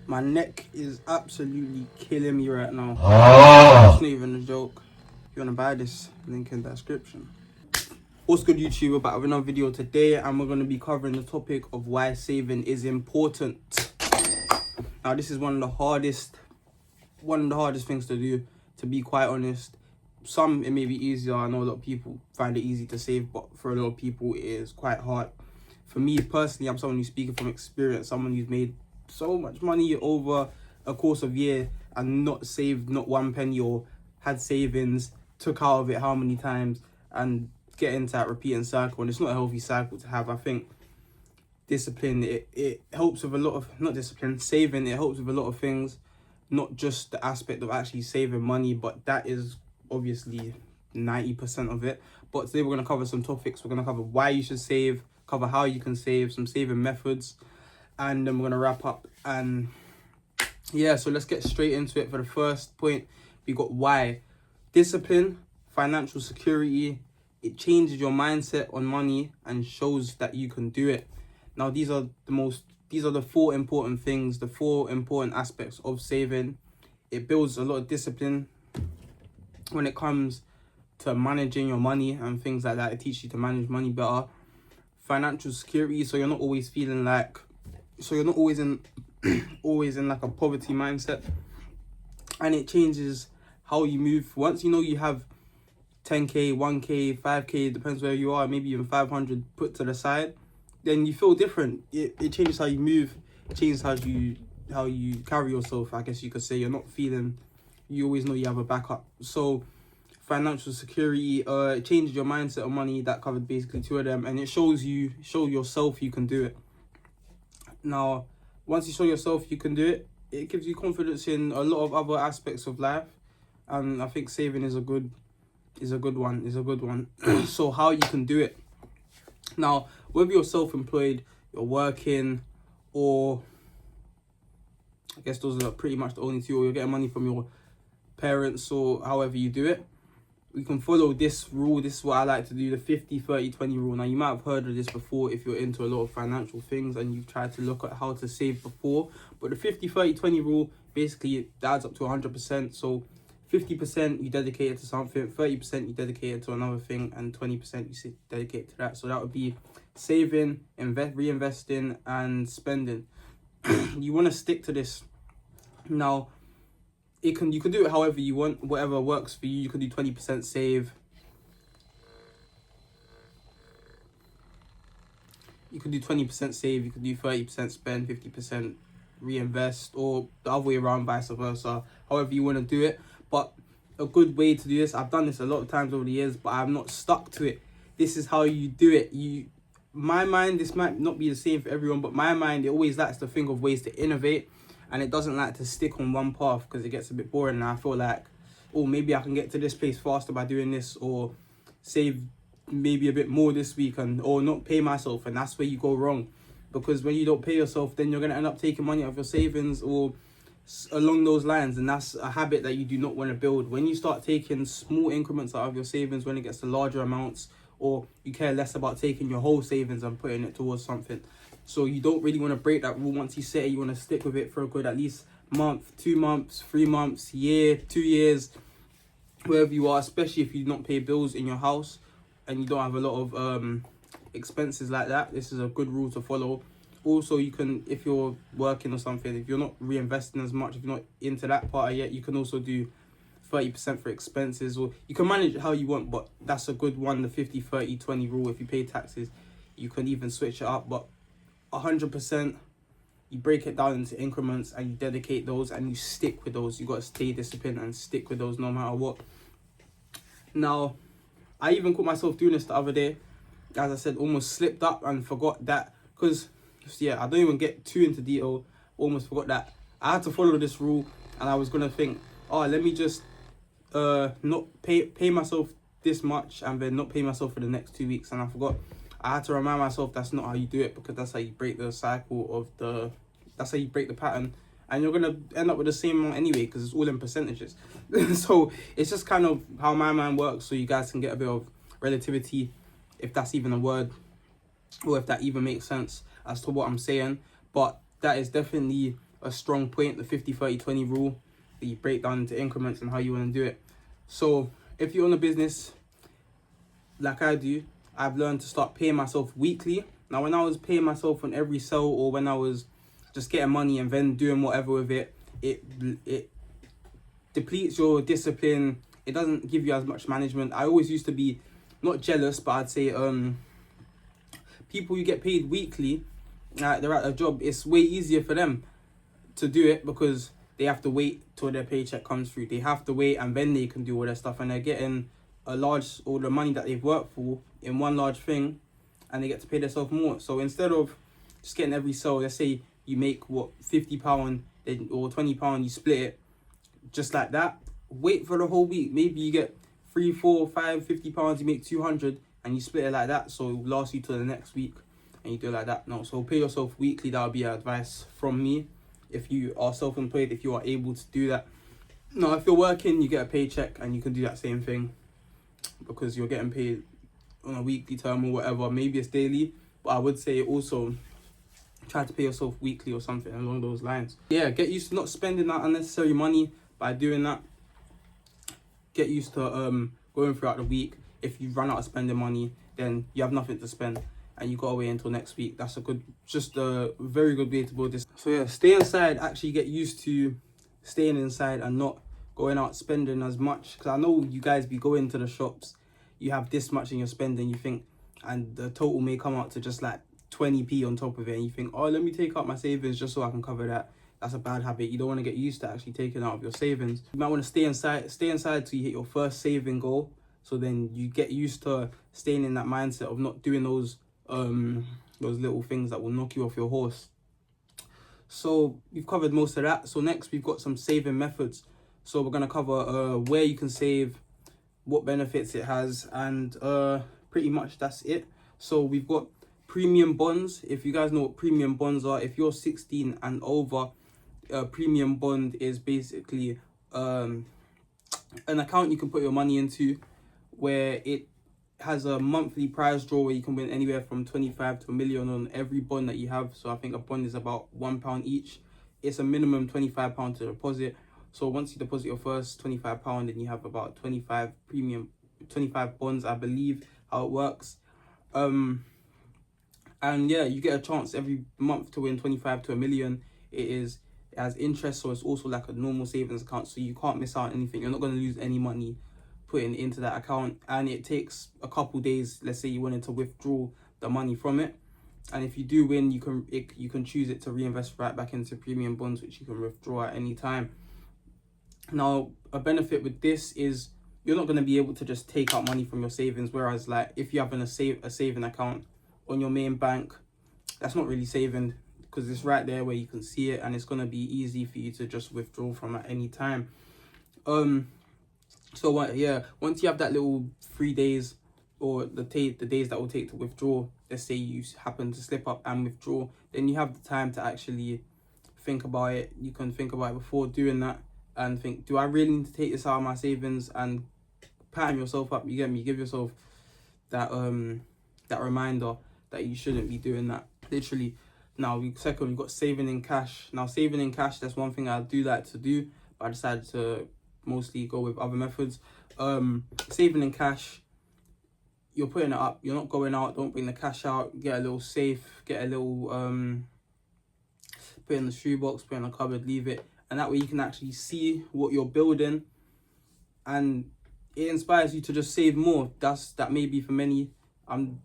My neck is absolutely killing me right now. It's not even a joke. If you want to buy this, link in the description. What's good, YouTube? We're back with another video today, and we're going to be covering the topic of why saving is important. Now, this is one of the hardest things to do, to be quite honest. Some it may be easier. I know a lot of people find it easy to save, but for a lot of people it is quite hard. For me personally, I'm someone who's speaking from experience, someone who's made so much money over a course of year and not saved not one penny, or had savings, took out of it how many times, and get into that repeating cycle. And it's not a healthy cycle to have. I think discipline, it helps with a lot of, not discipline, saving, it helps with a lot of things, not just the aspect of actually saving money, but that is obviously 90% of it. But today we're going to cover some topics. We're going to cover why you should save, cover how you can save, some saving methods, and then we're going to wrap up. And yeah, so let's get straight into it. For the first point, we got why. Discipline, financial security, it changes your mindset on money and shows that you can do it. Now, these are the four important things, the four important aspects of saving. It builds a lot of discipline when it comes to managing your money and things like that. It teaches you to manage money better. Financial security, so you're not always feeling like, so you're not always in like a poverty mindset. And it changes how you move. Once you know you have 10k, 1k, 5k, depends where you are, maybe even 500 put to the side, then you feel different. It changes how you move. It changes how you carry yourself, I guess you could say. You're not feeling, you always know you have a backup. So financial security, it changes your mindset on money. That covered basically two of them. And it show yourself you can do it. Now, once you show yourself you can do it, it gives you confidence in a lot of other aspects of life. And I think saving is a good one. So how you can do it. Now, whether you're self-employed, you're working, or I guess those are pretty much the only two, or you're getting money from your parents, or however you do it, we can follow this rule. This is what I like to do, the 50-30-20 rule. Now, you might have heard of this before if you're into a lot of financial things and you've tried to look at how to save before. But the 50-30-20 rule, basically, it adds up to 100%. So 50% you dedicate it to something, 30% you dedicate it to another thing, and 20% you dedicate to that. So that would be saving, reinvesting, and spending. You want to stick to this. Now, you can do it however you want, whatever works for you. You could do 20% save. You could do 20% save. You could do 30% spend, 50% reinvest, or the other way around, vice versa. However you want to do it. But a good way to do this, I've done this a lot of times over the years, but I've not stuck to it. This is how you do it. My mind, this might not be the same for everyone, but my mind, it always likes to think of ways to innovate, and it doesn't like to stick on one path because it gets a bit boring. And I feel like, oh, maybe I can get to this place faster by doing this, or save maybe a bit more this week, or not pay myself. And that's where you go wrong, because when you don't pay yourself, then you're going to end up taking money out of your savings or along those lines, and that's a habit that you do not want to build. When you start taking small increments out of your savings, when it gets to larger amounts, or you care less about taking your whole savings and putting it towards something. So you don't really want to break that rule. Once you set it, you want to stick with it for a good at least month, 2 months, 3 months, year, 2 years, wherever you are, especially if you don't pay bills in your house and you don't have a lot of expenses like that. This is a good rule to follow. Also, you can, if you're working or something, if you're not reinvesting as much, if you're not into that part yet, you can also do 30% for expenses, or you can manage it how you want. But that's a good one, the 50-30-20 rule. If you pay taxes, you can even switch it up. But 100%, you break it down into increments and you dedicate those and you stick with those. You got to stay disciplined and stick with those no matter what. Now, I even caught myself doing this the other day. As I said, almost slipped up and forgot that, because yeah, I don't even get too into detail. Almost forgot that I had to follow this rule, and I was gonna think, oh, let me just not pay myself this much and then not pay myself for the next 2 weeks. And I forgot. I had to remind myself that's not how you do it, because that's how you break the cycle of that's how you break the pattern, and you're gonna end up with the same amount anyway, because it's all in percentages. So it's just kind of how my mind works, so you guys can get a bit of relativity, if that's even a word, or if that even makes sense as to what I'm saying. But that is definitely a strong point, the 50-30-20 rule, that you break down into increments and how you want to do it. So if you own a business like I do, I've learned to start paying myself weekly. Now, when I was paying myself on every sale, or when I was just getting money and then doing whatever with it, it depletes your discipline. It doesn't give you as much management. I always used to be not jealous, but I'd say people who get paid weekly, they're at a job, it's way easier for them to do it because they have to wait till their paycheck comes through. They have to wait and then they can do all their stuff, and they're getting all the money that they've worked for in one large thing, and they get to pay themselves more. So instead of just getting every sale, let's say you make £50 or £20, you split it just like that. Wait for the whole week. Maybe you get 3, 4, 5, £50, you make 200, and you split it like that, so it will last you till the next week, and you do it like that. No, so pay yourself weekly. That would be advice from me if you are self-employed, if you are able to do that. No, if you're working, you get a paycheck, and you can do that same thing because you're getting paid on a weekly term or whatever. Maybe it's daily, but I would say also try to pay yourself weekly or something along those lines. Yeah, get used to not spending that unnecessary money by doing that. Get used to going throughout the week. If you run out of spending money, then you have nothing to spend and you got to wait until next week. That's just a very good way to build this. So yeah, stay inside. Actually get used to staying inside and not going out spending as much, because I know you guys be going to the shops, you have this much in your spending, you think, and the total may come out to just like 20p on top of it, and you think, oh, let me take out my savings just so I can cover that. That's a bad habit. You don't want to get used to actually taking out of your savings. You might want to stay inside till you hit your first saving goal, so then you get used to staying in that mindset of not doing those little things that will knock you off your horse. So we've covered most of that. So next we've got some saving methods. So we're going to cover where you can save, what benefits it has, and pretty much that's it. So we've got premium bonds. If you guys know what premium bonds are, if you're 16 and over, premium bond is basically an account you can put your money into where it has a monthly prize draw where you can win anywhere from 25 to $1 million on every bond that you have. So I think a bond is about £1 each. It's a minimum £25 to deposit. So once you deposit your first £25, then you have about 25 bonds, I believe how it works. And yeah, you get a chance every month to win 25 to $1 million. It has interest, so it's also like a normal savings account, so you can't miss out on anything. You're not going to lose any money putting into that account, and it takes a couple days. Let's say you wanted to withdraw the money from it, and if you do win, you can choose it to reinvest right back into premium bonds, which you can withdraw at any time. Now, a benefit with this is you're not going to be able to just take out money from your savings, whereas like if you have a saving account on your main bank, that's not really saving, because it's right there where you can see it, and it's going to be easy for you to just withdraw from at any time. So yeah, once you have that little 3 days or the days that will take to withdraw, let's say you happen to slip up and withdraw, then you have the time to actually think about it. You can think about it before doing that and think, do I really need to take this out of my savings? And pattern yourself up, you get me? Give yourself that reminder that you shouldn't be doing that, literally. Now, we've got saving in cash. Now, saving in cash, that's one thing I do like to do, but I decided to mostly go with other methods. Saving in cash, you're putting it up, you're not going out, don't bring the cash out, get a little safe, get a little, put it in the shoebox, put it in the cupboard, leave it, and that way you can actually see what you're building, and it inspires you to just save more. That may be for many,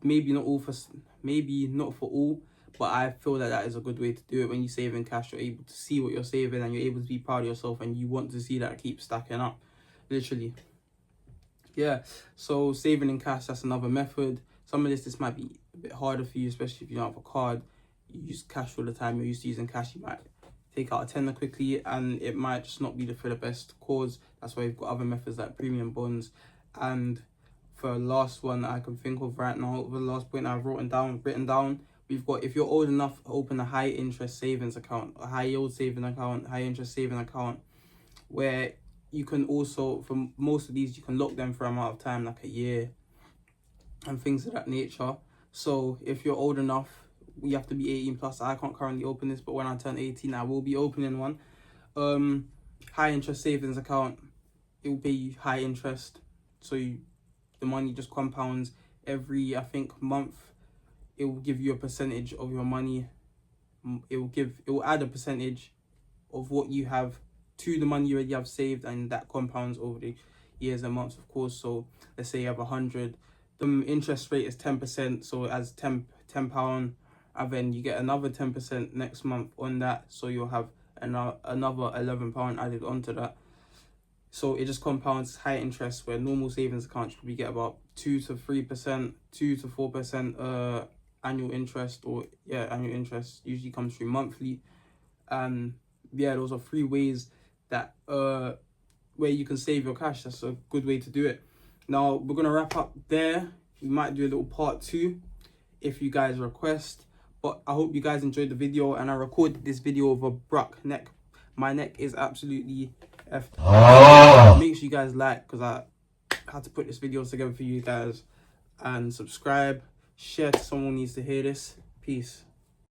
maybe not for all, but I feel that is a good way to do it. When you save in cash, you're able to see what you're saving, and you're able to be proud of yourself, and you want to see that keep stacking up, literally. Yeah, so saving in cash, that's another method. Some of this might be a bit harder for you, especially if you don't have a card. You use cash all the time, you're used to using cash, you might take out a tenner quickly, and it might just not be for the best cause. That's why you've got other methods like premium bonds. And for the last one that I can think of right now, the last point I've written down, we've got, if you're old enough to open a high interest savings account, a high yield saving account, high interest saving account, where you can also, for most of these, you can lock them for an amount of time, like a year and things of that nature. So if you're old enough, you have to be 18 plus. I can't currently open this, but when I turn 18, I will be opening one. High interest savings account. It will pay you high interest, so the money just compounds every, I think, month. It will give you a percentage of your money. It will add a percentage of what you have to the money you already have saved, and that compounds over the years and months, of course. So let's say you have 100, the interest rate is 10%, so as £10, and then you get another 10% next month on that, so you'll have another £11 added onto that. So it just compounds high interest, where normal savings accounts we get about 2 to 3%, 2 to 4% annual interest, or annual interest usually comes through monthly. And those are 3 ways that where you can save your cash. That's a good way to do it. Now we're gonna wrap up there. We might do a little part 2 if you guys request, but I hope you guys enjoyed the video. And I recorded this video with a bruck neck. My neck is absolutely effed. Make sure you guys like, because I had to put this video together for you guys, and subscribe, share to someone who needs to hear this. Peace.